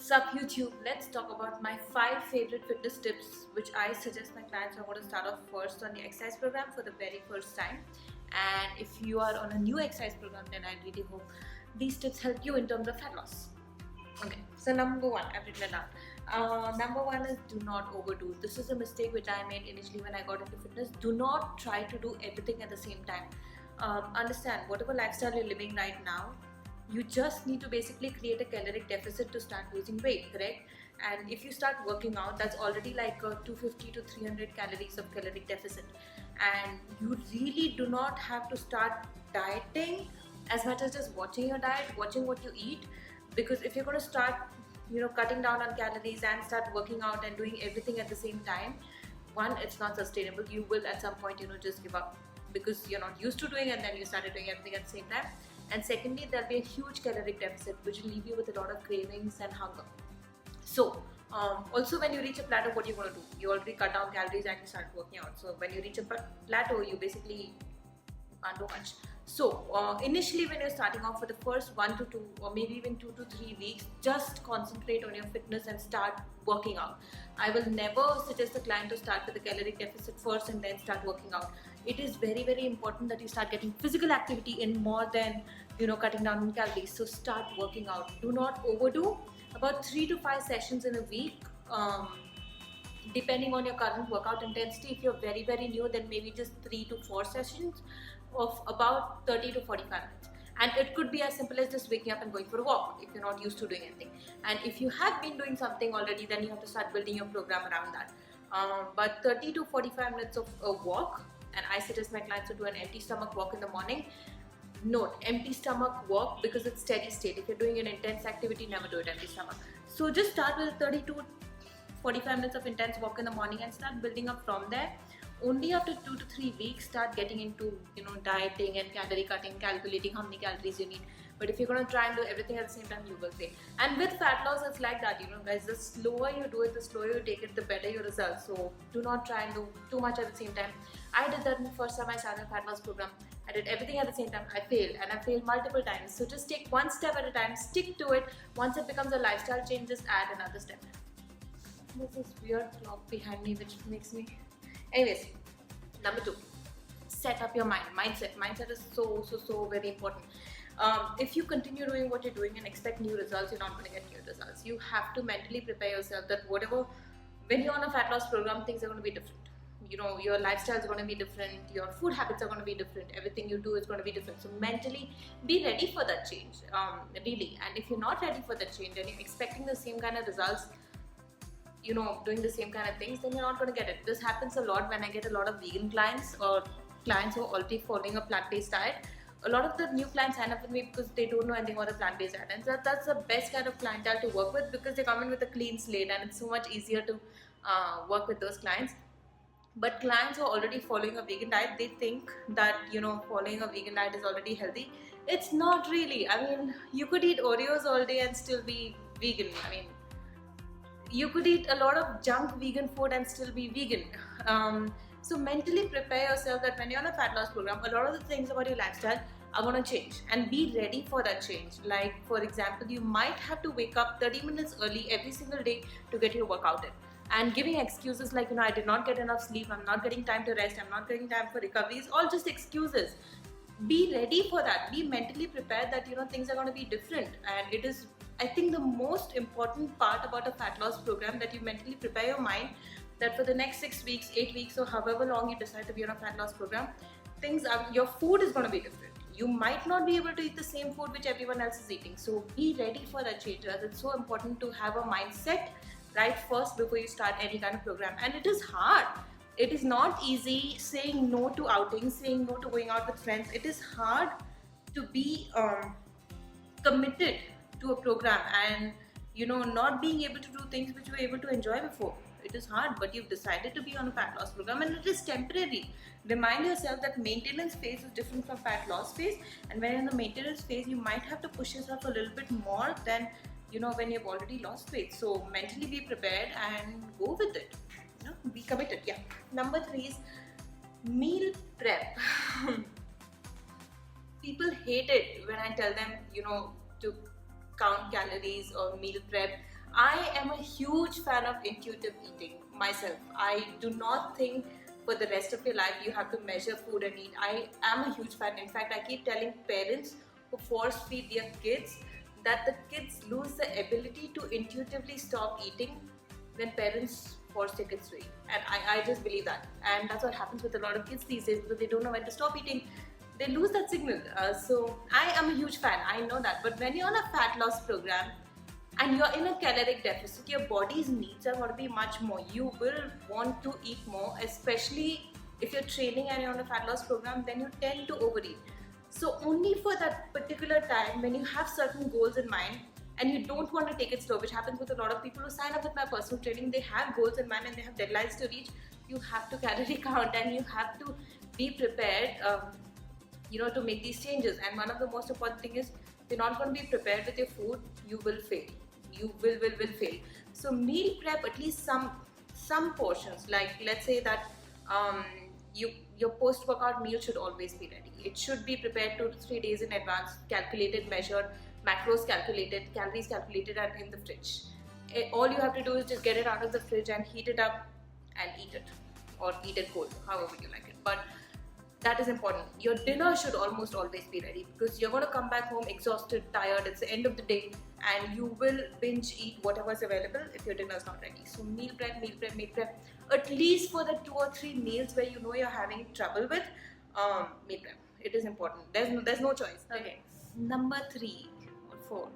Sup YouTube, let's talk about my 5 favorite fitness tips which I suggest my clients who are going to start off first on the exercise program for the very first time. And if you are on a new exercise program, then I really hope these tips help you in terms of fat loss. Okay, so number one, I've written it down. Number one is do not overdo. This is a mistake which I made initially when I got into fitness. Do not try to do everything at the same time. Understand, whatever lifestyle you're living right now, you just need to basically create a caloric deficit to start losing weight, correct? And if you start working out, that's already like 250 to 300 calories of caloric deficit. And you really do not have to start dieting as much as just watching your diet, watching what you eat. Because if you're going to start, cutting down on calories and start working out and doing everything at the same time, one, it's not sustainable. You will at some point, just give up because you're not used to doing, and then you started doing everything at the same time. And secondly, there'll be a huge caloric deficit which will leave you with a lot of cravings and hunger. So also when you reach a plateau, what you're going to do, you already cut down calories and you start working out. So when you reach a plateau, you basically can't do much. So initially when you're starting off for the first 1 to 2 or maybe even 2 to 3 weeks, just concentrate on your fitness and start working out. I will never suggest the client to start with the caloric deficit first and then start working out. It is very, very important that you start getting physical activity in more than cutting down on calories. So start working out. Do not overdo. About 3 to 5 sessions in a week. Depending on your current workout intensity. If you're very, very new, then maybe just 3 to 4 sessions of about 30 to 45 minutes. And it could be as simple as just waking up and going for a walk if you're not used to doing anything. And if you have been doing something already, then you have to start building your program around that. But 30 to 45 minutes of a walk, and I suggest my clients to do an empty stomach walk in the morning. Note, empty stomach walk because it's steady state. If you're doing an intense activity, never do it empty stomach. So just start with 30 to 45 minutes of intense walk in the morning and start building up from there. Only after 2 to 3 weeks start getting into dieting and calorie cutting, calculating how many calories you need. But if you're going to try and do everything at the same time, you will fail. And with fat loss, it's like that, guys. The slower you do it, the slower you take it, the better your results. So do not try and do too much at the same time. I did that in the first time I started a fat loss program. I did everything at the same time. I failed, and I failed multiple times. So just take one step at a time, stick to it. Once it becomes a lifestyle change, just add another step. There's this weird clock behind me which makes me... Anyways, number 2, set up your mind. Mindset is so very important. If you continue doing what you're doing and expect new results, you're not going to get new results. You have to mentally prepare yourself that when you're on a fat loss program, things are going to be different. Your lifestyle is going to be different, your food habits are going to be different, everything you do is going to be different. So mentally be ready for that change, really. And if you're not ready for that change and you're expecting the same kind of results, doing the same kind of things, then you're not going to get it. This happens a lot when I get a lot of vegan clients or clients who are already following a plant-based diet. A lot of the new clients sign up with me because they don't know anything about the plant-based diet, and that's the best kind of clientele to work with because they come in with a clean slate and it's so much easier to work with those clients. But clients who are already following a vegan diet, they think that following a vegan diet is already healthy. It's not really. I mean, you could eat Oreos all day and still be vegan. I mean, you could eat a lot of junk vegan food and still be vegan. So mentally prepare yourself that when you're on a fat loss program, a lot of the things about your lifestyle are going to change, and be ready for that change. Like, for example, you might have to wake up 30 minutes early every single day to get your workout in. And giving excuses like, I did not get enough sleep, I'm not getting time to rest, I'm not getting time for recovery, is all just excuses. Be ready for that. Be mentally prepared that things are going to be different. And it is, I think, the most important part about a fat loss program, that you mentally prepare your mind that for the next 6 weeks, 8 weeks, or however long you decide to be on a fat loss program, your food is going to be different. You might not be able to eat the same food which everyone else is eating. So be ready for that change. It's so important to have a mindset right first before you start any kind of program. And it is hard. It is not easy saying no to outings, saying no to going out with friends. It is hard to be committed to a program and not being able to do things which you were able to enjoy before. It is hard, but you've decided to be on a fat loss program and it is temporary. Remind yourself that maintenance phase is different from fat loss phase, and when you're in the maintenance phase, you might have to push yourself a little bit more than when you've already lost weight. So mentally be prepared and go with it. Be committed. Yeah. Number 3 is meal prep. People hate it when I tell them, to count calories or meal prep. I am a huge fan of intuitive eating myself. I do not think for the rest of your life you have to measure food and eat. I am a huge fan. In fact, I keep telling parents who force feed their kids that the kids lose the ability to intuitively stop eating when parents force their kids to eat. And I just believe that. And that's what happens with a lot of kids these days, because they don't know when to stop eating. They lose that signal. So I am a huge fan. I know that. But when you're on a fat loss program, and you're in a caloric deficit, your body's needs are going to be much more. You will want to eat more, especially if you're training and you're on a fat loss program, then you tend to overeat. So only for that particular time, when you have certain goals in mind and you don't want to take it slow, which happens with a lot of people who sign up with my personal training, they have goals in mind and they have deadlines to reach. You have to calorie count and you have to be prepared, to make these changes. And one of the most important thing is, if you're not going to be prepared with your food, you will fail. You will fail. So meal prep at least some portions. Like let's say that your post workout meal should always be ready. It should be prepared 2 to 3 days in advance, calculated, measured, macros calculated, calories calculated, and in the fridge. All you have to do is just get it out of the fridge and heat it up and eat it, or eat it cold, however you like it. But that is important. Your dinner should almost always be ready, because you're going to come back home exhausted, tired. It's the end of the day, and you will binge eat whatever's available if your dinner is not ready. So meal prep, at least for the 2 or 3 meals where you know you're having trouble with, meal prep. It is important. There's no choice. Okay. Number 4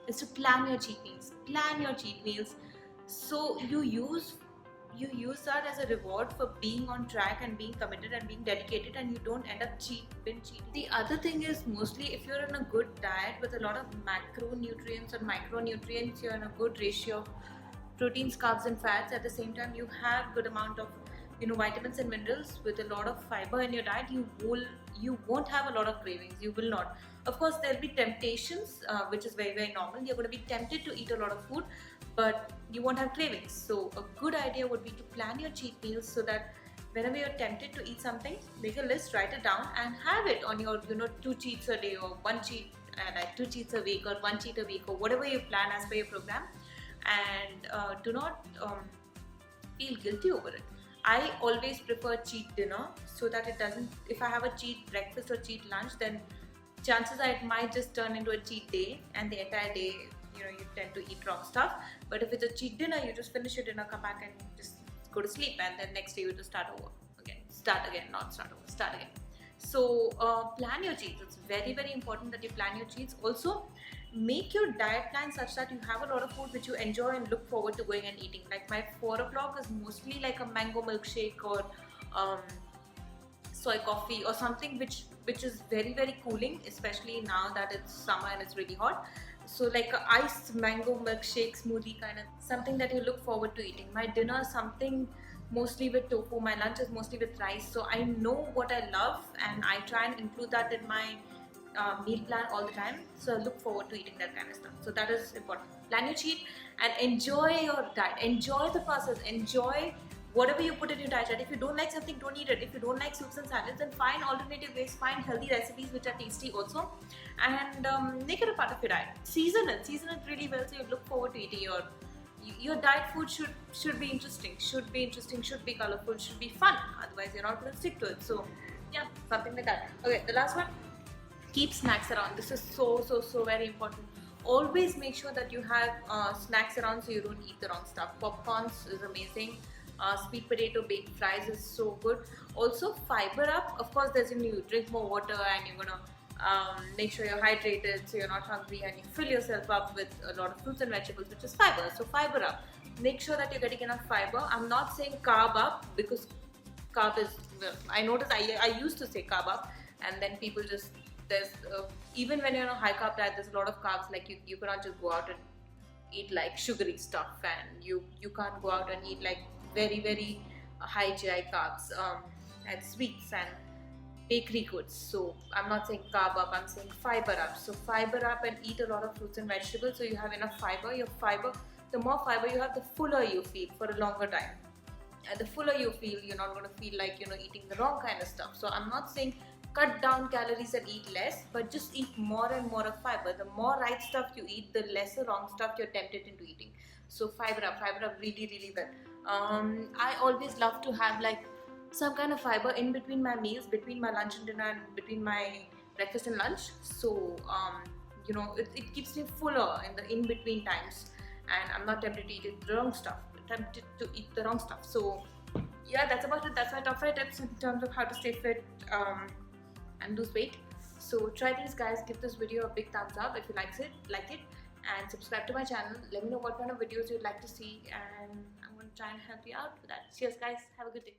is to plan your cheat meals. Plan your cheat meals. So you use that as a reward for being on track and being committed and being dedicated, and you don't end up binge cheating. The other thing is, mostly if you're in a good diet with a lot of macronutrients or micronutrients, you're in a good ratio of proteins, carbs and fats. At the same time, you have good amount of vitamins and minerals with a lot of fiber in your diet. You won't have a lot of cravings. You will not. Of course, there'll be temptations, which is very, very normal. You're going to be tempted to eat a lot of food, but you won't have cravings. So a good idea would be to plan your cheat meals, so that whenever you're tempted to eat something, make a list, write it down, and have it on your 2 cheats a day, or 1 cheat, like 2 cheats a week, or 1 cheat a week, or whatever you plan as per your program. And do not feel guilty over it. I always prefer cheat dinner, so that it doesn't, if I have a cheat breakfast or cheat lunch, then chances are it might just turn into a cheat day, and the entire day you tend to eat wrong stuff. But if it's a cheat dinner, you just finish your dinner, come back and just go to sleep, and then next day you just start again. So plan your cheats. It's very, very important that you plan your cheats. Also, make your diet plan such that you have a lot of food which you enjoy and look forward to going and eating. Like my 4 o'clock is mostly like a mango milkshake, or soy coffee, or something which is very, very cooling, especially now that it's summer and it's really hot. So like a iced mango milkshake smoothie, kind of something that you look forward to eating. My dinner is something mostly with tofu. My lunch is mostly with rice. So I know what I love, and I try and include that in my meal plan all the time. So I look forward to eating that kind of stuff. So that is important. Plan your cheat and enjoy your diet. Enjoy the process. Enjoy whatever you put in your diet. If you don't like something, don't eat it. If you don't like soups and salads, then find alternative ways, find healthy recipes which are tasty also, and make it a part of your diet. Season it really well, so you look forward to eating your diet. Food should be interesting, should be colorful, should be fun. Otherwise, you're not going to stick to it. So yeah, something like that. Okay, the last one, keep snacks around. This is so very important. Always make sure that you have snacks around, so you don't eat the wrong stuff. Popcorns is amazing. Sweet potato baked fries is so good. Also, fiber up. Of course, there's you drink more water, and you're gonna make sure you're hydrated, so you're not hungry, and you fill yourself up with a lot of fruits and vegetables, which is fiber. So fiber up. Make sure that you're getting enough fiber. I'm not saying carb up, because carb is. I noticed I used to say carb up, and then people just even when you're on a high carb diet, there's a lot of carbs. Like you cannot just go out and eat like sugary stuff, and you can't go out and eat like very, very high GI carbs and sweets and bakery goods. So I'm not saying carb up, I'm saying fiber up. So fiber up and eat a lot of fruits and vegetables, so you have enough fiber. The more fiber you have, the fuller you feel for a longer time. And the fuller you feel, you're not going to feel like eating the wrong kind of stuff. So I'm not saying cut down calories and eat less, but just eat more and more of fiber. The more right stuff you eat, the lesser wrong stuff you're tempted into eating. So fiber up really well. I always love to have like some kind of fiber in between my meals, between my lunch and dinner, and between my breakfast and lunch. So it keeps me fuller in the in between times, and I'm not tempted to eat the wrong stuff. So yeah, that's about it. That's my top 5 tips in terms of how to stay fit and lose weight. So try these, guys. Give this video a big thumbs up if you like it, and subscribe to my channel. Let me know what kind of videos you'd like to see, and I'm going to try and help you out with that. Cheers, guys. Have a good day.